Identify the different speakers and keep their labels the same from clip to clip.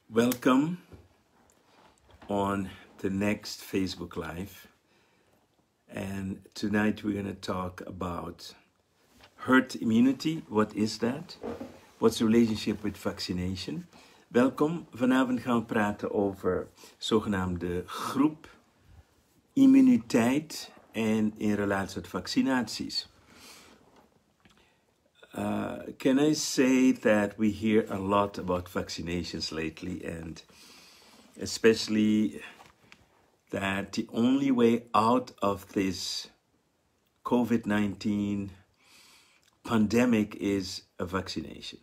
Speaker 1: Welcome on the next Facebook Live. And tonight we're going to talk about herd immunity. What is that? What's the relationship with vaccination? Welkom. Vanavond gaan we praten over zogenaamde groep, immuniteit en in relatie tot vaccinaties. Can I say that we hear a lot about vaccinations lately, and especially that the only way out of this COVID-19 pandemic is a vaccination.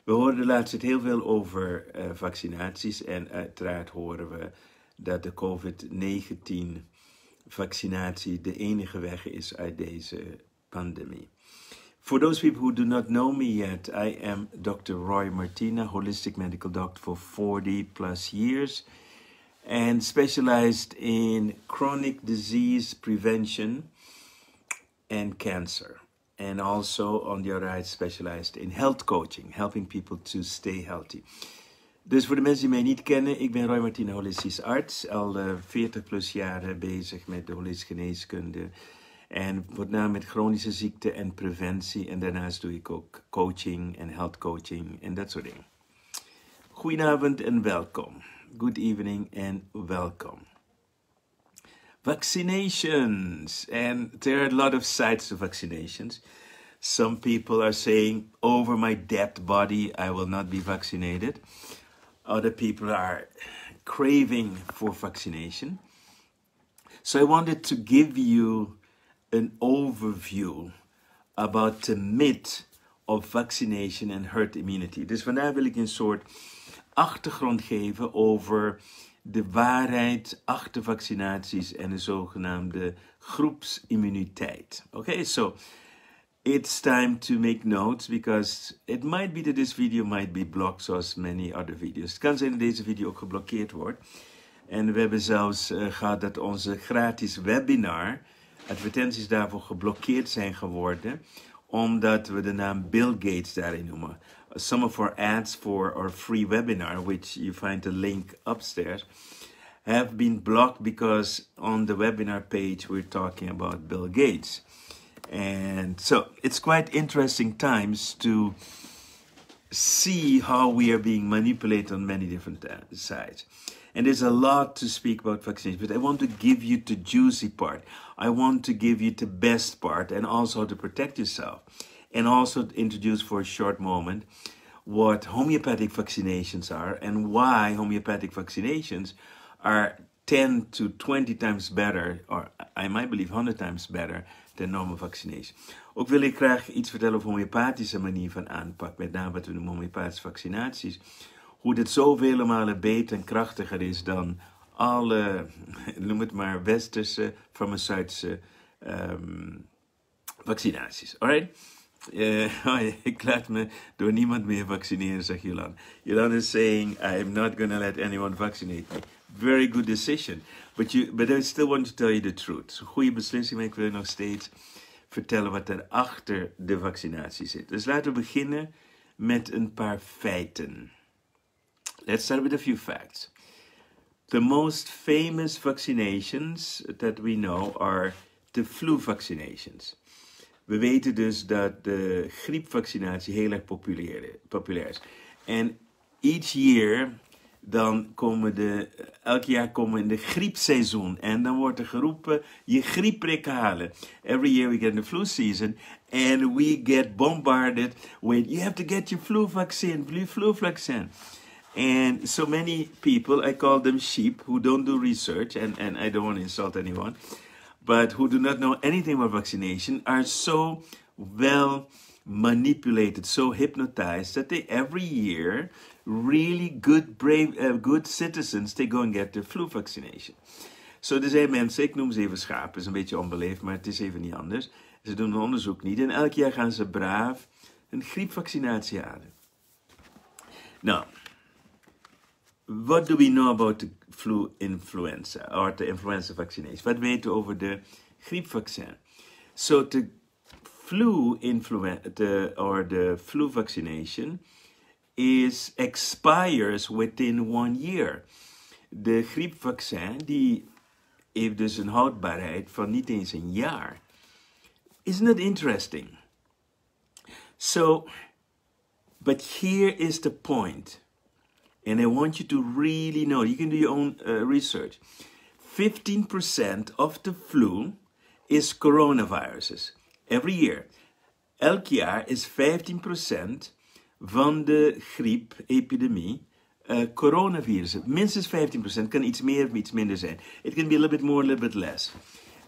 Speaker 1: We horen de laatste tijd heel veel over vaccinaties en uiteraard horen we dat de COVID-19 vaccinatie de enige weg is uit deze pandemie. For those people who do not know me yet, I am Dr. Roy Martina, holistic medical doctor for 40 plus years and specialized in chronic disease prevention and cancer. And also, on the other hand, specialized in health coaching, helping people to stay healthy. Dus voor de mensen die mij niet kennen, ik ben Roy Martina, holistisch arts. Al 40 plus jaren bezig met de holistische geneeskunde. En met name met chronische ziekte en preventie. En daarnaast doe ik ook coaching en health coaching en dat soort dingen. Goedenavond en welkom. Good evening and welcome. Vaccinations. And there are a lot of sides to vaccinations. Some people are saying, over my dead body, I will not be vaccinated. Other people are craving for vaccination. So I wanted to give you an overview about the myth of vaccination and herd immunity. Dus vandaag wil ik een soort achtergrond geven over de waarheid achter vaccinaties en de zogenaamde groepsimmuniteit. Okay, so it's time to make notes because it might be that this video might be blocked zoals many other videos. Het kan zijn dat deze video ook geblokkeerd wordt. En we hebben zelfs gehad dat onze gratis webinar, advertenties daarvoor geblokkeerd zijn geworden, omdat we de naam Bill Gates daarin noemen. Some of our ads for our free webinar, which you find the link upstairs, have been blocked because on the webinar page we're talking about Bill Gates. And so it's quite interesting times to see how we are being manipulated on many different sides. And there's a lot to speak about vaccination, but I want to give you the juicy part. I want to give you the best part and also how to protect yourself. And also introduce for a short moment what homeopathic vaccinations are and why homeopathic vaccinations are 10 to 20 times better, or I might believe 100 times better than normal vaccination. Ook wil ik graag iets vertellen over homeopathische manier van aanpak, met name wat we noemen homeopathische vaccinaties. Hoe dit zoveel malen beter en krachtiger is dan alle, noem het maar, westerse farmaceutische vaccinaties. Alright? Ik laat me door niemand meer vaccineren, zegt Jolan. Jolan is saying, I am not going to let anyone vaccinate me. Very good decision. But I still want to tell you the truth. So, goede beslissing, maar ik wil nog steeds vertellen wat er achter de vaccinatie zit. Dus laten we beginnen met een paar feiten. Let's start with a few facts. The most famous vaccinations that we know are the flu vaccinations. We weten dus dat de griepvaccinatie heel erg populair is. En each year, elk jaar komen we in de griepseizoen. En dan wordt er geroepen, je griepprik halen. Every year we get in the flu season. And we get bombarded with, you have to get your flu vaccine. And so many people, I call them sheep, who don't do research, and I don't want to insult anyone, but who do not know anything about vaccination, are so well manipulated, so hypnotized, that they every year, really good, brave, good citizens, they go and get their flu vaccination. So er zijn mensen, ik noem ze even schapen, is een beetje onbeleefd, maar het is even niet anders. Ze doen een onderzoek niet en elk jaar gaan ze braaf een griepvaccinatie halen. Nou, what do we know about the flu-influenza, or the influenza vaccination? Wat weten we over de griepvaccin? So the flu vaccination expires within 1 year. De griepvaccin die heeft dus een houdbaarheid van niet eens een jaar. Isn't it interesting? So, but here is the point. And I want you to really know, you can do your own research. 15% of the flu is coronaviruses. Every year. Elk jaar is 15% van de griep-epidemie coronavirussen. Minstens 15%, kan iets meer of iets minder zijn. It can be a little bit more, a little bit less.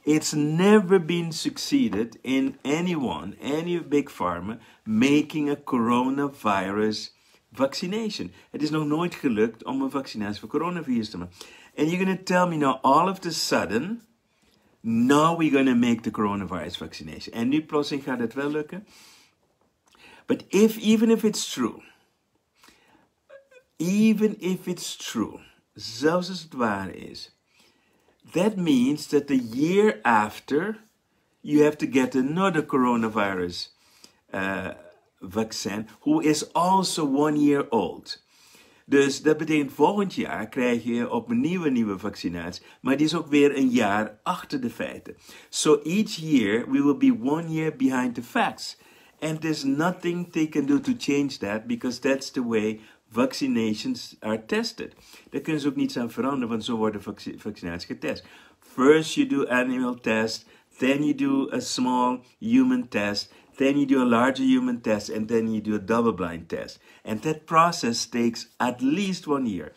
Speaker 1: It's never been succeeded in anyone, any big pharma, making a coronavirus vaccination. Het is nog nooit gelukt om een vaccinatie voor coronavirus te maken. And you're going to tell me now, all of a sudden, now we're going to make the coronavirus vaccination. En nu plotseling gaat het wel lukken. But even if it's true, zelfs als het waar is, that means that the year after, you have to get another coronavirus vaccin, who is also 1 year old. Dus dat betekent volgend jaar krijg je opnieuw een nieuwe vaccinatie, maar die is ook weer een jaar achter de feiten. So each year we will be 1 year behind the facts. And there's nothing they can do to change that, because that's the way vaccinations are tested. Daar kunnen ze ook niets aan veranderen, want zo worden vaccinaties getest. First you do animal test, then you do a small human test, then you do a larger human test, and then you do a double-blind test. And that process takes at least 1 year.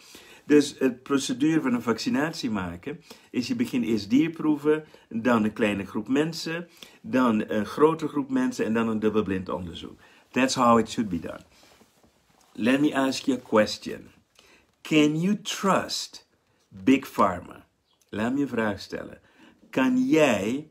Speaker 1: Dus het procedure van een vaccinatie maken is je begint eerst dierproeven, dan een kleine groep mensen, dan een grotere groep mensen en dan een dubbelblind onderzoek. That's how it should be done. Let me ask you a question. Can you trust Big Pharma? Laat me een vraag stellen. Kan jij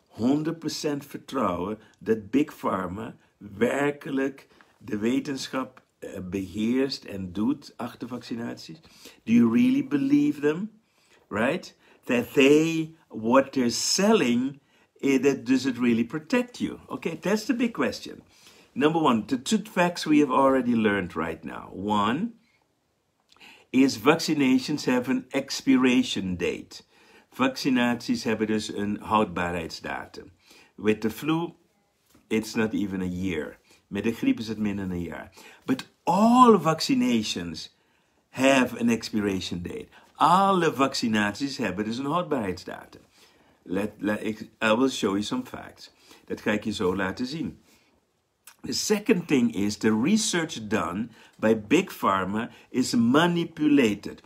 Speaker 1: 100% vertrouwen dat Big Pharma werkelijk de wetenschap beheerst en doet achter vaccinaties? Do you really believe them? Right? That what they're selling, does it really protect you? Okay, that's the big question. Number one, the 2 facts we have already learned right now. 1 is vaccinations have an expiration date. Vaccinaties hebben dus een houdbaarheidsdatum. With the flu, it's not even a year. Met de griep is het minder dan een jaar. But all vaccinations have an expiration date. Alle vaccinaties hebben dus een houdbaarheidsdatum. I will show you some facts. Dat ga ik je zo laten zien. The second thing is the research done by Big Pharma is manipulated.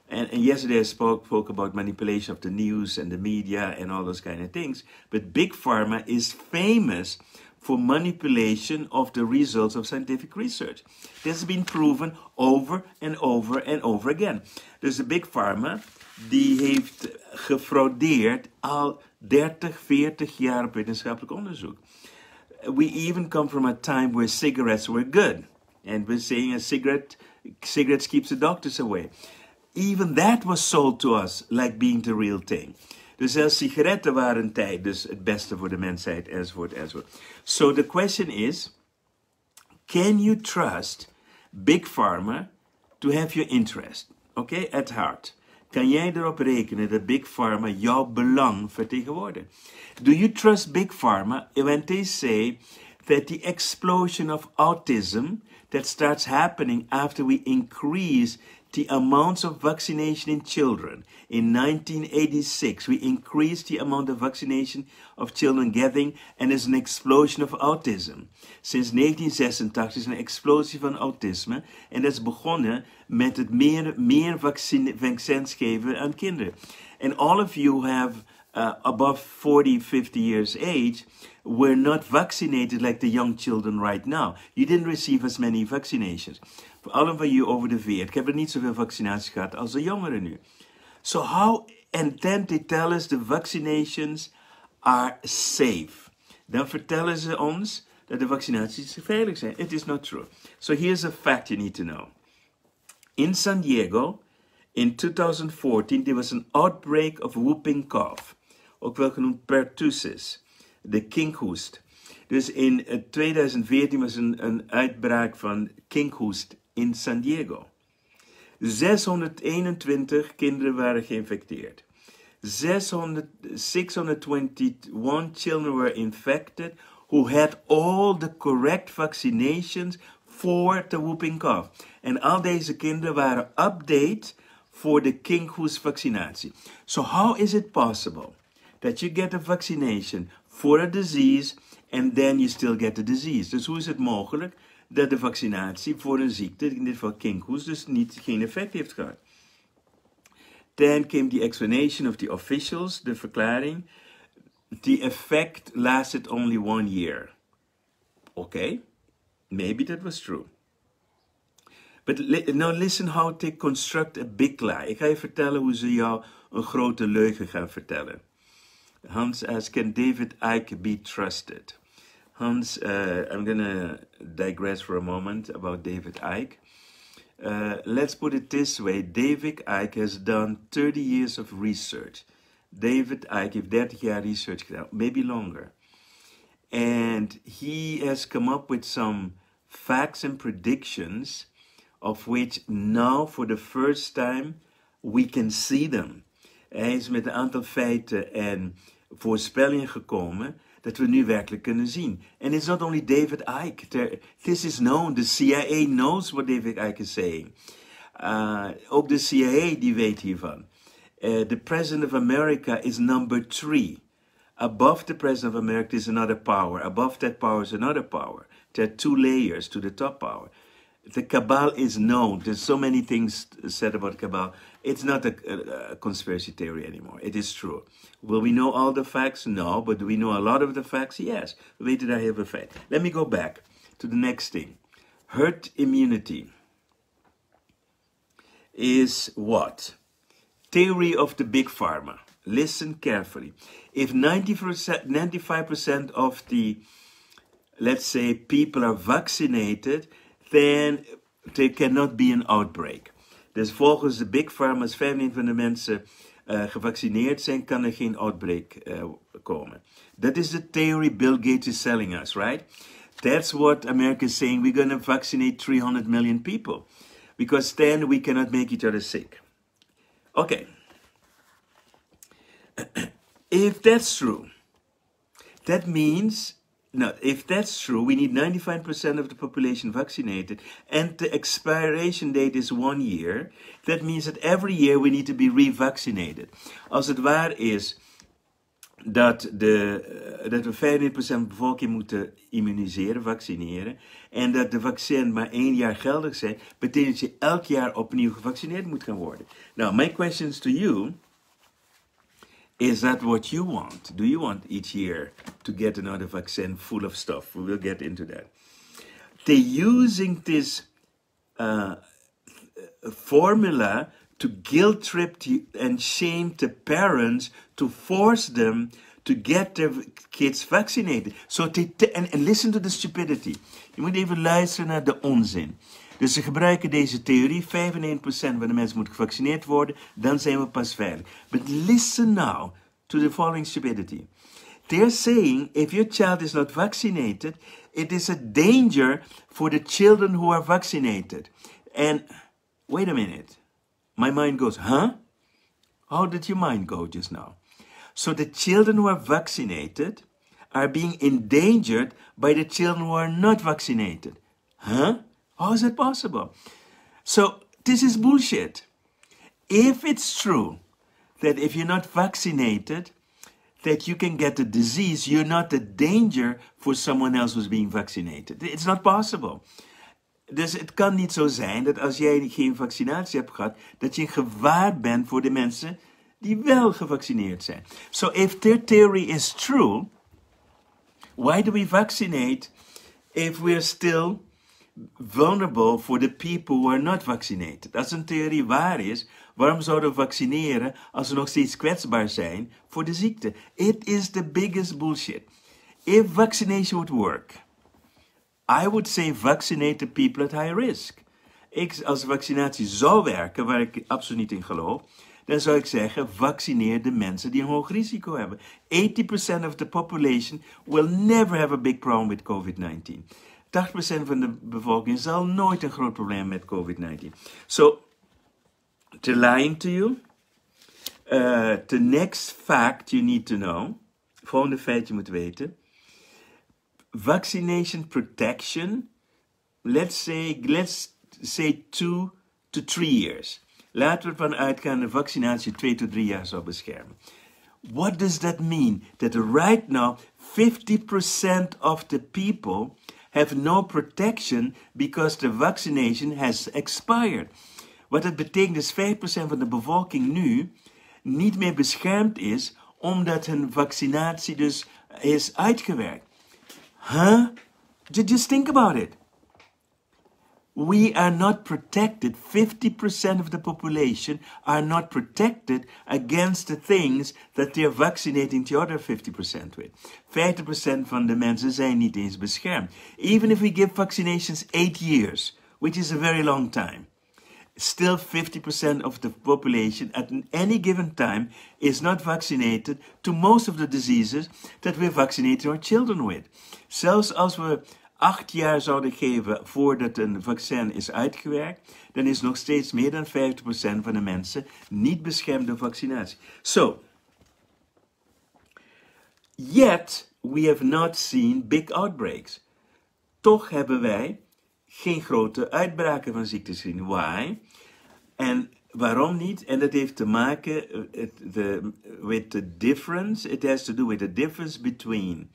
Speaker 1: And yesterday I spoke about manipulation of the news and the media and all those kind of things. But Big Pharma is famous for manipulation of the results of scientific research. This has been proven over and over and over again. Dus de Big Pharma, die heeft gefraudeerd al 30, 40 jaar op wetenschappelijk onderzoek. We even come from a time where cigarettes were good. And we're saying cigarettes keeps the doctors away. Even that was sold to us like being the real thing. Dus zelfs sigaretten waren een tijd dus het beste voor de mensheid, enzovoort, enzovoort. So the question is, can you trust Big Pharma to have your interest? Okay, at heart. Kan jij erop rekenen dat Big Pharma jouw belang vertegenwoordigt? Do you trust Big Pharma when they say that the explosion of autism that starts happening after we increase the amounts of vaccination in children? In 1986, we increased the amount of vaccination of children getting, and there's an explosion of autism. Sinds 1986 is een explosie van autisme, en dat is begonnen met het meer vaccins geven aan kinderen. And all of you have above 40, 50 years age were not vaccinated like the young children right now. You didn't receive as many vaccinations. Voor allen van jullie over de 40 hebben niet zoveel vaccinaties gehad als de jongeren nu. So how, and then they tell us the vaccinations are safe. Dan vertellen ze ons dat de vaccinaties veilig zijn. It is not true. So here's a fact you need to know. In San Diego, in 2014, there was an outbreak of whooping cough. Ook wel genoemd pertussis, de kinkhoest. Dus in 2014 was een uitbraak van kinkhoest in San Diego. 621 kinderen waren geïnfecteerd. 621 children were infected who had all the correct vaccinations voor de whooping cough. En al deze kinderen waren update voor de kinkhoest vaccinatie. So how is it possible that you get a vaccination for a disease and then you still get the disease? Dus hoe is het mogelijk dat de vaccinatie voor een ziekte, in dit geval kinkhoest, dus geen effect heeft gehad? Then came the explanation of the officials, de verklaring. The effect lasted only 1 year. Okay, maybe that was true. But now listen how they construct a big lie. Ik ga je vertellen hoe ze jou een grote leugen gaan vertellen. Hans asks, can David Icke be trusted? Hans, I'm going to digress for a moment about David Icke. Let's put it this way. David Icke has done 30 years of research. David Icke heeft 30 jaar research gedaan, maybe longer. And he has come up with some facts and predictions of which now for the first time we can see them. Hij is met een aantal feiten en voorspellingen gekomen dat we nu werkelijk kunnen zien. And it's not only David Icke. This is known. The CIA knows what David Icke is saying. Ook de CIA die weet hiervan. The President of America is number 3. Above the President of America is another power. Above that power is another power. There are 2 layers to the top power. The cabal is known. There's so many things said about cabal. It's not a conspiracy theory anymore. It is true. Will we know all the facts? No. But do we know a lot of the facts? Yes. We weten daar heel veel feit. Let me go back to the next thing. Herd immunity is what? Theory of the big pharma. Listen carefully. If 95% of the, let's say, people are vaccinated, then there cannot be an outbreak. Dus volgens de big pharma, als 95% van de mensen gevaccineerd zijn, kan er geen outbreak komen. That is the theory Bill Gates is selling us, right? That's what America is saying. We're going to vaccinate 300 million people. Because then we cannot make each other sick. Okay. If that's true, that means, now, if that's true, we need 95% of the population vaccinated, and the expiration date is 1 year. That means that every year we need to be revaccinated. Als het waar is dat we 95% van de bevolking moeten immuniseren, vaccineren, en dat de vaccin maar 1 jaar geldig zijn, betekent dat je elk jaar opnieuw gevaccineerd moet gaan worden. Now, my questions to you, is that what you want? Do you want each year to get another vaccine full of stuff? We will get into that. They're using this formula to guilt trip and shame the parents to force them to get their kids vaccinated. So and listen to the stupidity. Je moet even luisteren naar de onzin. Dus ze gebruiken deze theorie. 95% van de mensen moet gevaccineerd worden. Dan zijn we pas veilig. But listen now to the following stupidity. They're saying if your child is not vaccinated, it is a danger for the children who are vaccinated. And wait a minute. My mind goes, huh? How did your mind go just now? So the children who are vaccinated are being endangered by the children who are not vaccinated. Huh? How is that possible? So this is bullshit. If it's true that if you're not vaccinated, that you can get the disease, you're not a danger for someone else who's being vaccinated. It's not possible. Dus het kan niet zo zijn dat als jij geen vaccinatie hebt gehad, dat je een gevaar bent voor de mensen die wel gevaccineerd zijn. So if their theory is true, why do we vaccinate if we're still vulnerable for the people who are not vaccinated? Als een theorie waar is, waarom zouden we vaccineren als we nog steeds kwetsbaar zijn voor de ziekte? It is the biggest bullshit. If vaccination would work, I would say vaccinate the people at high risk. Als vaccinatie zou werken, waar ik absoluut niet in geloof, dan zou ik zeggen, vaccineer de mensen die een hoog risico hebben. 80% of the population will never have a big problem with COVID-19. 80% van de bevolking zal nooit een groot probleem met COVID-19. So, they're lying to you. The next fact you need to know. Volgende feit je moet weten. Vaccination protection, let's say 2 to 3 years. Laten we ervan uitgaan dat vaccinatie 2 tot 3 jaar zal beschermen. What does that mean? That right now 50% of the people have no protection because the vaccination has expired. Wat het betekent is 5% van de bevolking nu niet meer beschermd is omdat hun vaccinatie dus is uitgewerkt. Huh? Just think about it. We are not protected. 50% of the population are not protected against the things that they're vaccinating the other 50% with. 50% van de mensen zijn niet eens beschermd. Even if we give vaccinations 8 years, which is a very long time, still 50% of the population at any given time is not vaccinated to most of the diseases that we're vaccinating our children with. Zelfs als we 8 jaar zouden geven voordat een vaccin is uitgewerkt, dan is nog steeds meer dan 50% van de mensen niet beschermd door vaccinatie. So, yet we have not seen big outbreaks. Toch hebben wij geen grote uitbraken van ziektes gezien. Why? En waarom niet? En dat heeft te maken with the difference. It has to do with the difference between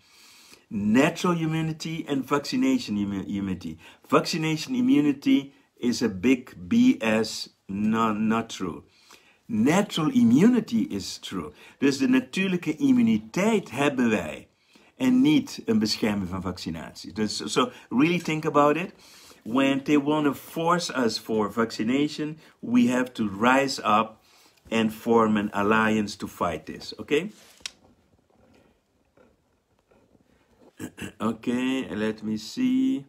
Speaker 1: natural immunity and vaccination immunity. Vaccination immunity is a big BS, not true. Natural immunity is true. Dus de natuurlijke immuniteit hebben wij en niet een bescherming van vaccinatie. Dus, so really think about it. When they want to force us for vaccination, we have to rise up and form an alliance to fight this, okay? Okay, let me see.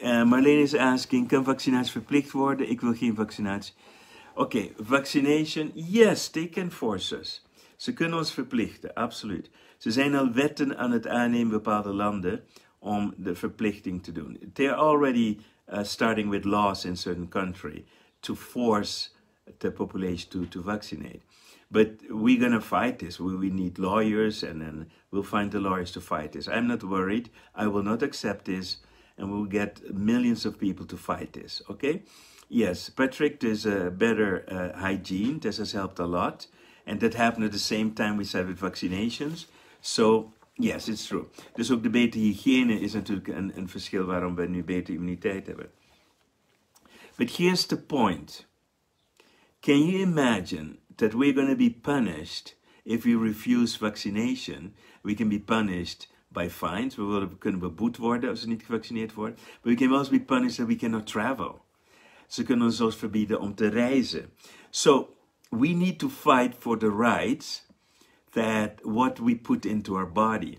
Speaker 1: Marlene is asking, kan vaccinatie verplicht worden? Ik wil geen vaccinatie. Okay, vaccination, yes, they can force us. Ze kunnen ons verplichten, absoluut. Ze zijn al wetten aan het aannemen in bepaalde landen om de verplichting te doen. They are already starting with laws in certain country to force the population to vaccinate. But we're going to fight this. We need lawyers, and then we'll find the lawyers to fight this. I'm not worried. I will not accept this, and we'll get millions of people to fight this, okay? Yes, Patrick, there's a better hygiene. This has helped a lot. And that happened at the same time we said with vaccinations. So, yes, it's true. Dus ook de betere hygiëne is natuurlijk een verschil waarom we nu betere immuniteit hebben. But here's the point. Can you imagine that we're going to be punished if we refuse vaccination? We can be punished by fines. We kunnen beboet worden als we niet gevaccineerd worden. But we can also be punished that we cannot travel. Ze kunnen ons zelfs verbieden om te reizen. So, we need to fight for the rights that what we put into our body.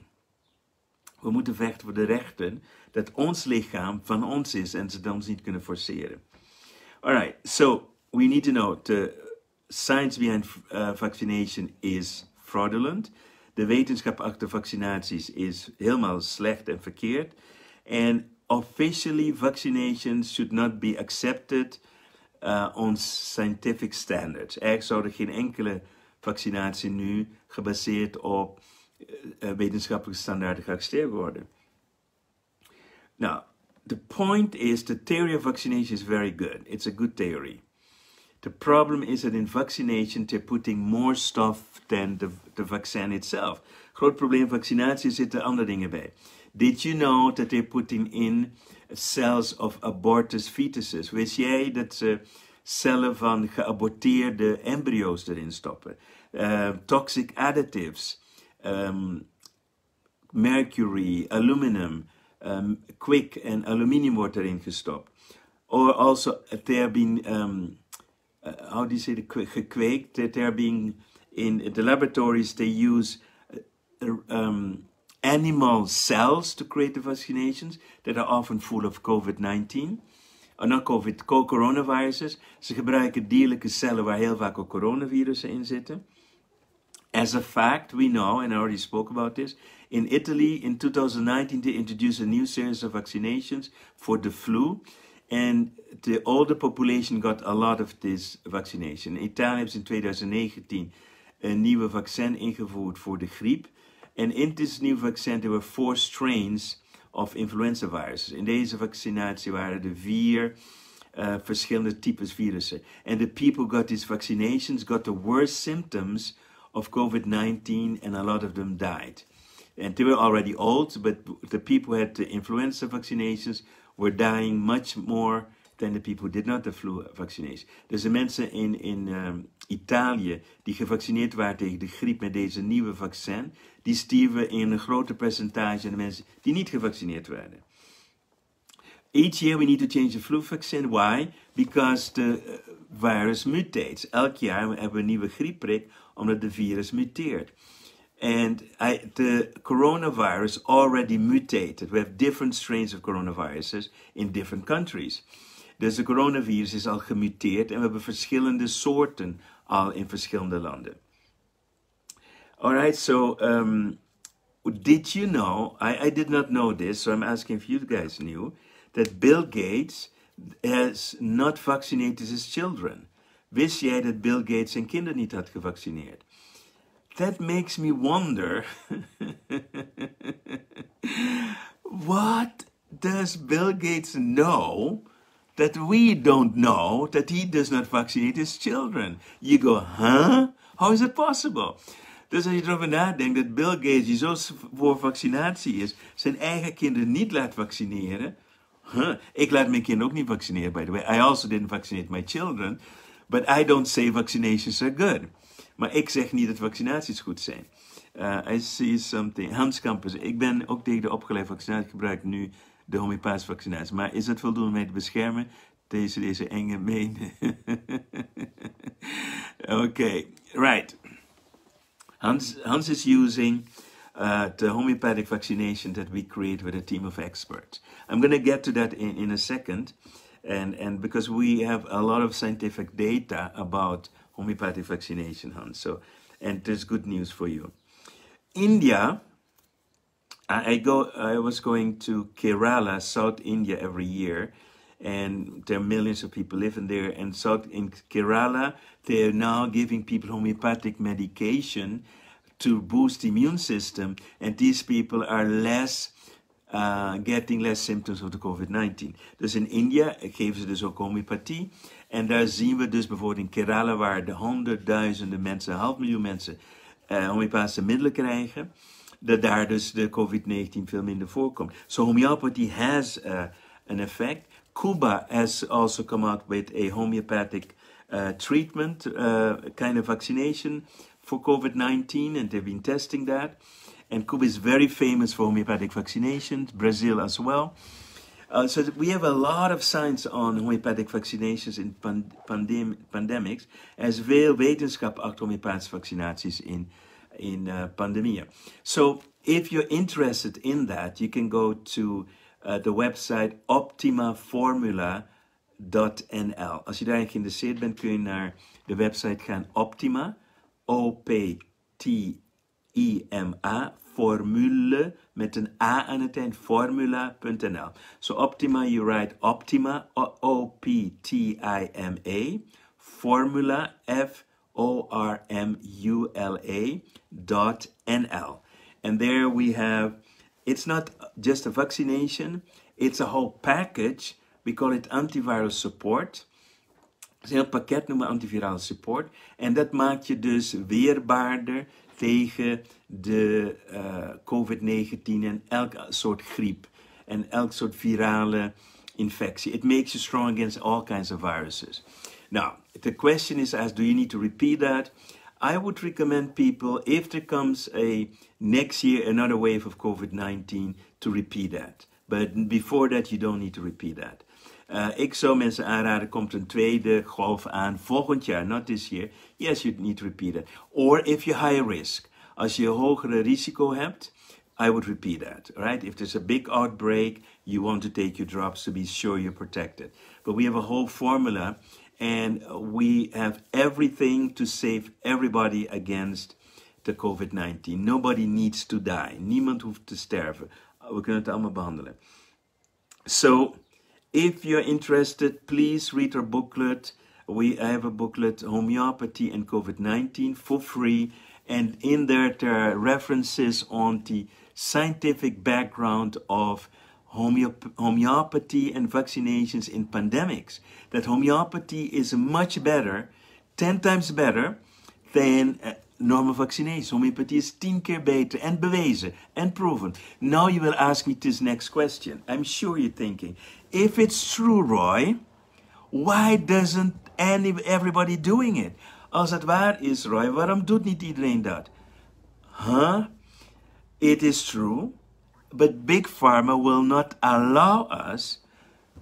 Speaker 1: We moeten vechten voor de rechten dat ons lichaam van ons is en ze dan ons niet kunnen forceren. Alright, so we need to know the science behind vaccination is fraudulent. De wetenschap achter vaccinaties is helemaal slecht en verkeerd. And officially vaccinations should not be accepted on scientific standards. Eigenlijk zou er geen enkele vaccinatie nu gebaseerd op wetenschappelijke standaarden geaccepteerd worden. Now, the point is the theory of vaccination is very good. It's a good theory. The problem is that in vaccination they're putting more stuff than the vaccine itself. Groot probleem vaccinatie zitten andere dingen bij. Did you know that they're putting in cells of abortus fetuses? Wist jij dat ze cellen van geaborteerde embryo's erin stoppen? Toxic additives, mercury, aluminum, quick en aluminium wordt erin gestopt. Or also they are being, how do you say, gekweekt? They are being, in the laboratories they use animal cells to create the vaccinations that are often full of COVID-19. Not COVID, coronaviruses. Ze gebruiken dierlijke cellen waar heel vaak ook coronavirussen in zitten. As a fact, we know, and I already spoke about this, in Italy in 2019 they introduced a new series of vaccinations for the flu, and the older population got a lot of this vaccination. In Italië hebben ze in 2019 een nieuwe vaccin ingevoerd voor de griep. En in dit nieuwe vaccin er were 4 strains of influenza viruses. In deze vaccinatie waren er 4 verschillende types virussen. And the people who got these vaccinations got the worst symptoms of COVID-19, and a lot of them died. And they were already old, but the people who had the influenza vaccinations were dying much more than the people who did not the flu vaccination. Dus de mensen in Italië die gevaccineerd waren tegen de griep met deze nieuwe vaccin, die stierven in een groter percentage dan de mensen die niet gevaccineerd werden. Each year we need to change the flu vaccine. Why? Because the virus mutates. Elk jaar hebben we een nieuwe griepprik omdat de virus muteert. And the coronavirus already mutated. We have different strains of coronaviruses in different countries. Dus de coronavirus is al gemuteerd en we hebben verschillende soorten al in verschillende landen. Alright, so did you know, I did not know this, so I'm asking if you guys knew, that Bill Gates has not vaccinated his children. Wist jij dat Bill Gates zijn kinderen niet had gevaccineerd? That makes me wonder, what does Bill Gates know that we don't know, that he does not vaccinate his children? You go, huh? How is it possible? Dus als je erover nadenkt dat Bill Gates, die zo voor vaccinatie is, zijn eigen kinderen niet laat vaccineren. Ik laat mijn kinderen ook niet vaccineren, by the way. I also didn't vaccinate my children. But I don't say vaccinations are good. Maar ik zeg niet dat vaccinaties goed zijn. I see something. Hans Kampers, ik ben ook tegen de opgeleide vaccinatie, gebruik nu de homeopathische vaccinatie. Maar is dat voldoende om mij te beschermen? Deze enge menen. Okay, right. Hans is using the homeopathic vaccination that we create with a team of experts. I'm going to get to that in a second. And because we have a lot of scientific data about homeopathic vaccination, Hans. So, and there's good news for you. India, I was going to Kerala, South India, every year, and there are millions of people living there. And in Kerala, they are now giving people homeopathic medication to boost the immune system, and these people are getting less symptoms of de COVID-19. Dus in India geven ze dus ook homeopathie. En daar zien we dus bijvoorbeeld in Kerala, waar de honderdduizenden mensen, 500.000 mensen, homeopathische middelen krijgen, dat daar dus de COVID-19 veel minder voorkomt. So homeopathy has an effect. Cuba has also come out with a homeopathic treatment, kind of vaccination for COVID-19, and they've been testing that. And Cuba is very famous for homeopathic vaccinations, Brazil as well. So we have a lot of science on homeopathic vaccinations in pandemics. Er is veel wetenschap achter homeopathische vaccinaties in pandemieën. So if you're interested in that, you can go to the website optimaformula.nl. Als je daarin geïnteresseerd bent, kun je naar de website gaan, Optima, O-P-T-I-M-A, formule, met een A aan het eind, formula.nl. So Optima, you write Optima, O-P-T-I-M-A, formula, F-O-R-M-U-L-A.nl. And there we have, it's not just a vaccination, it's a whole package. We call it antiviral support. Het is een heel pakket, noemen we antivirale support. En dat maakt je dus weerbaarder tegen de COVID-19 en elk soort griep en elk soort virale infectie. It makes you strong against all kinds of viruses. Now, the question is asked, do you need to repeat that? I would recommend people, if there comes next year another wave of COVID-19, to repeat that. But before that, you don't need to repeat that. Ik zou mensen aanraden, komt een tweede golf aan volgend jaar, not this year. Yes, you need to repeat that. Or if you're high risk, als je hogere risico hebt, I would repeat that, right? If there's a big outbreak, you want to take your drops to be sure you're protected. But we have a whole formula, and we have everything to save everybody against de COVID-19. Nobody needs to die. Niemand hoeft te sterven. We kunnen het allemaal behandelen. So, if you're interested, please read our booklet. I have a booklet, Homeopathy and COVID-19, for free. And in there are references on the scientific background of homeopathy and vaccinations in pandemics. That homeopathy is much better, 10 times better, than normal vaccinations. Homeopathy is 10 keer beter en bewezen en proven. Now you will ask me this next question. I'm sure you're thinking, if it's true, Roy, why doesn't everybody doing it? Als het waar is, Roy, waarom doet niet iedereen dat? Huh? It is true, but Big Pharma will not allow us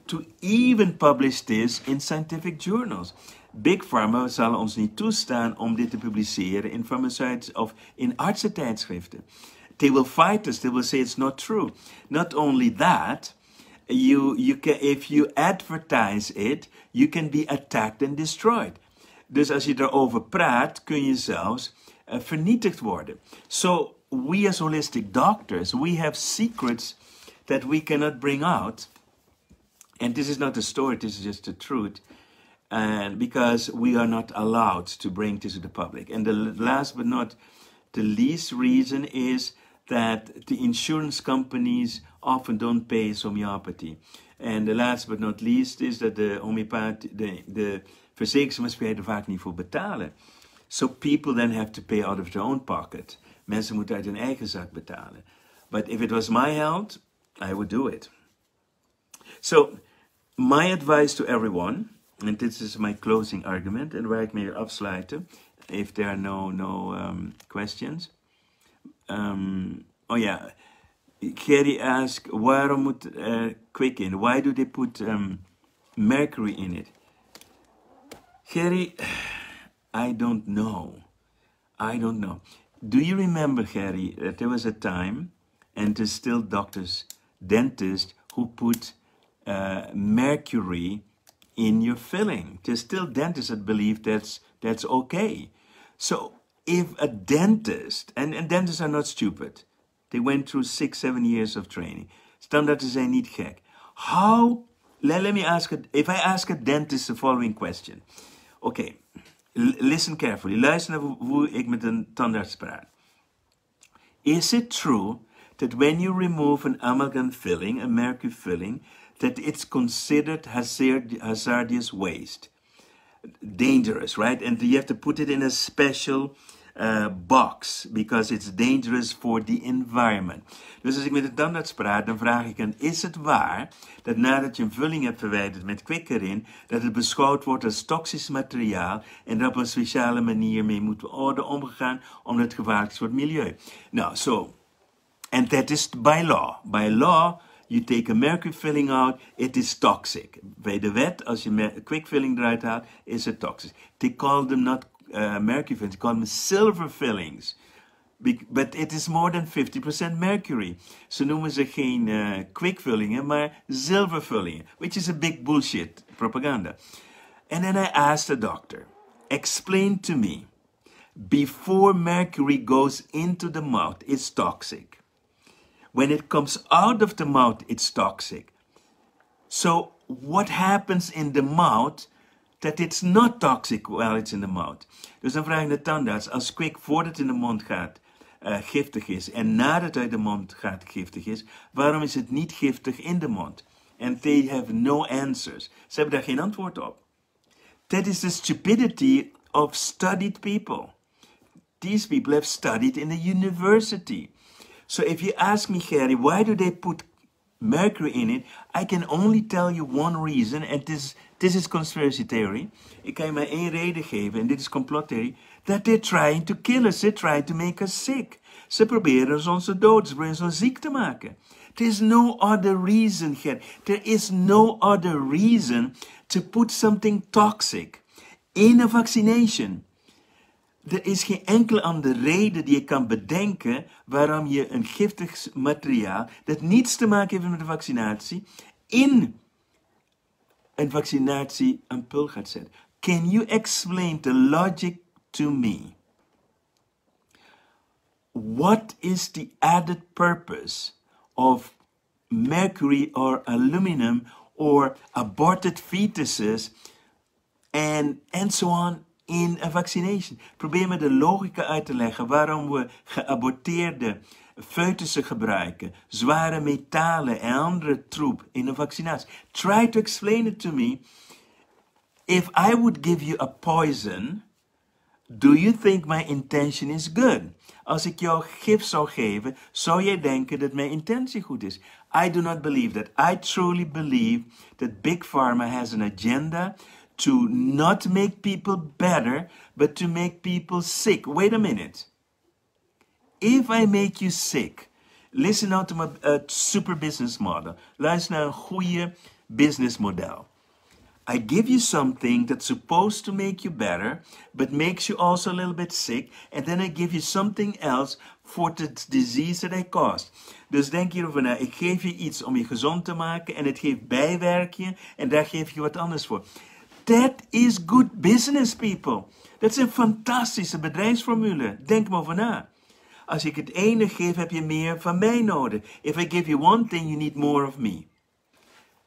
Speaker 1: to even publish this in scientific journals. Big Pharma zal ons niet toestaan om dit te publiceren in pharmaceutische of in artsentijdschriften. They will fight us. They will say it's not true. Not only that, you can, if you advertise it, you can be attacked and destroyed. Dus als je erover praat, kun je zelfs vernietigd worden. So we as holistic doctors, we have secrets that we cannot bring out. And this is not a story, this is just the truth. And because we are not allowed to bring this to the public. And the last but not the least reason is that the insurance companies often don't pay homeopathy. And the last but not least is that de verzekeringsmaatschappijen er vaak niet voor betalen. So people then have to pay out of their own pocket. Mensen moeten uit hun eigen zak betalen. But if it was my health, I would do it. So, my advice to everyone, and this is my closing argument, en waar ik mee afsluiten, if there are no questions. Oh yeah, Gerry asked, waarom moet quick in? Why do they put mercury in it? Gerry, I don't know. Do you remember, Gerry, that there was a time, and there's still doctors, dentists, who put mercury in your filling? There's still dentists that believe that's okay. So if a dentist, and dentists are not stupid, they went through 6-7 years of training. Standaarden zijn niet gek. How, let me ask, if I ask a dentist the following question. Okay, listen carefully. Luister naar hoe ik met een tandarts praat. Is it true that when you remove an amalgam filling, a mercury filling, that it's considered hazardous waste? Dangerous, right? And you have to put it in a special box because it's dangerous for the environment. Dus als ik met de tandarts praat, dan vraag ik hem, is het waar dat nadat je een vulling hebt verwijderd met kwik erin, dat het beschouwd wordt als toxisch materiaal en dat op een speciale manier mee moet worden omgegaan omdat het gevaarlijk is voor het milieu? Nou, so, and that is by law. By law, you take a mercury filling out, it is toxic. Bij de wet, als je quick filling eruit haalt, is het toxic. They call them not mercury fillings, they call them silver fillings. But it is more than 50% mercury. Ze noemen ze geen quick vullingen, maar zilvervullingen, which is a big bullshit propaganda. And then I asked the doctor, explain to me, before mercury goes into the mouth, it's toxic. When it comes out of the mouth, it's toxic. So what happens in the mouth that it's not toxic while it's in the mouth? Dus dan vraag ik de tandarts, als kwik voordat het in de mond gaat giftig is en nadat het uit de mond gaat giftig is, waarom is het niet giftig in de mond? And they have no answers. Ze hebben daar geen antwoord op. That is the stupidity of studied people. These people have studied in the university. So if you ask me, Gerry, why do they put mercury in it? I can only tell you one reason, and this is conspiracy theory. Ik kan je maar één reden geven, en dit is complottheorie. That they're trying to kill us, they're trying to make us sick. Ze proberen ons te dood, ze proberen ons ziek te maken. There's no other reason, Gerry. There is no other reason to put something toxic in a vaccination. Er is geen enkele andere reden die je kan bedenken waarom je een giftig materiaal, dat niets te maken heeft met de vaccinatie, in een vaccinatieampul gaat zetten. Can you explain the logic to me? what is the added purpose of mercury or aluminum or aborted fetuses and so on in a vaccination? Probeer me de logica uit te leggen waarom we geaborteerde foetussen gebruiken, zware metalen en andere troep in een vaccinatie. Try to explain it to me. If I would give you a poison, do you think my intention is good? Als ik jou gif zou geven, zou jij denken dat mijn intentie goed is. I do not believe that. I truly believe that Big Pharma has an agenda to not make people better, but to make people sick. Wait a minute. If I make you sick, listen now to my super business model. Luister naar een goede business model. I give you something that's supposed to make you better, but makes you also a little bit sick. And then I give you something else for the disease that I caused. Dus denk hierover na. Ik geef je iets om je gezond te maken en het geeft bijwerkingen en daar geef je wat anders voor. That is good business, people. Dat is een fantastische bedrijfsformule. Denk maar over na. Als ik het ene geef, heb je meer van mij nodig. If I give you one thing, you need more of me.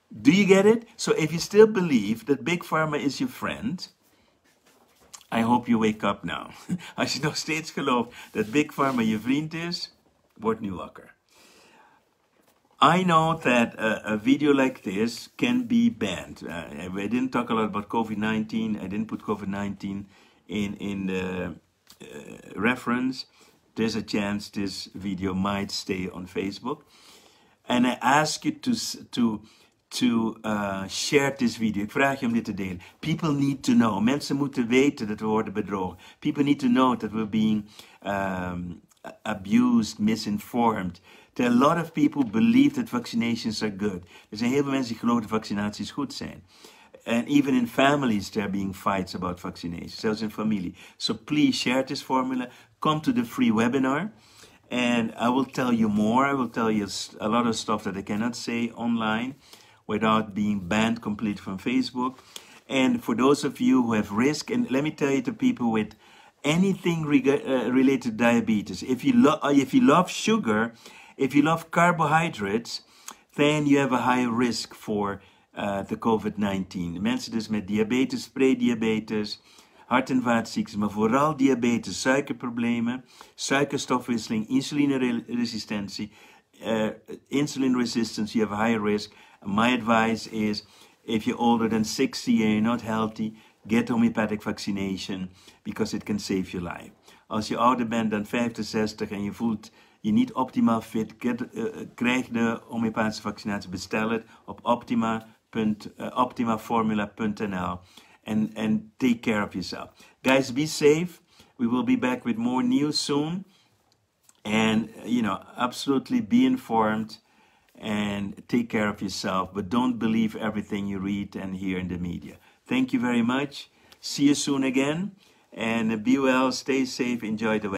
Speaker 1: Do you get it? So if you still believe that Big Pharma is your friend, I hope you wake up now. Als je nog steeds gelooft dat Big Pharma je vriend is, word nu wakker. I know that a video like this can be banned. We didn't talk a lot about COVID-19. I didn't put COVID-19 in the reference. There's a chance this video might stay on Facebook. And I ask you to share this video. Ik vraag je om dit te delen. People need to know. Mensen moeten weten dat we worden bedrogen. People need to know that we're being abused, misinformed. There are a lot of people believe that vaccinations are good. Er zijn heel veel mensen die geloven dat vaccinaties goed zijn. And even in families there are being fights about vaccinations. Zelfs in familie. So please share this formula. Come to the free webinar. And I will tell you more. I will tell you a lot of stuff that I cannot say online without being banned completely from Facebook. And for those of you who have risk, and let me tell you to people with anything related to diabetes, if you love sugar, if you love carbohydrates, then you have a high risk for the COVID-19. Mensen dus met diabetes, prediabetes, hart- en vaatziekten, maar vooral diabetes, suikerproblemen, suikerstofwisseling, insulineresistentie, insulin resistance, you have a higher risk. My advice is, if you're older than 60 and you're not healthy, get homeopathic vaccination, because it can save your life. Als je ouder bent dan 65 en je voelt je niet optimaal fit, krijg de homeopathische vaccinatie, bestel het op optimaformula.nl and take care of yourself. Guys, be safe. We will be back with more news soon. And, absolutely be informed and take care of yourself. But don't believe everything you read and hear in the media. Thank you very much. See you soon again. And be well, stay safe, enjoy the weather.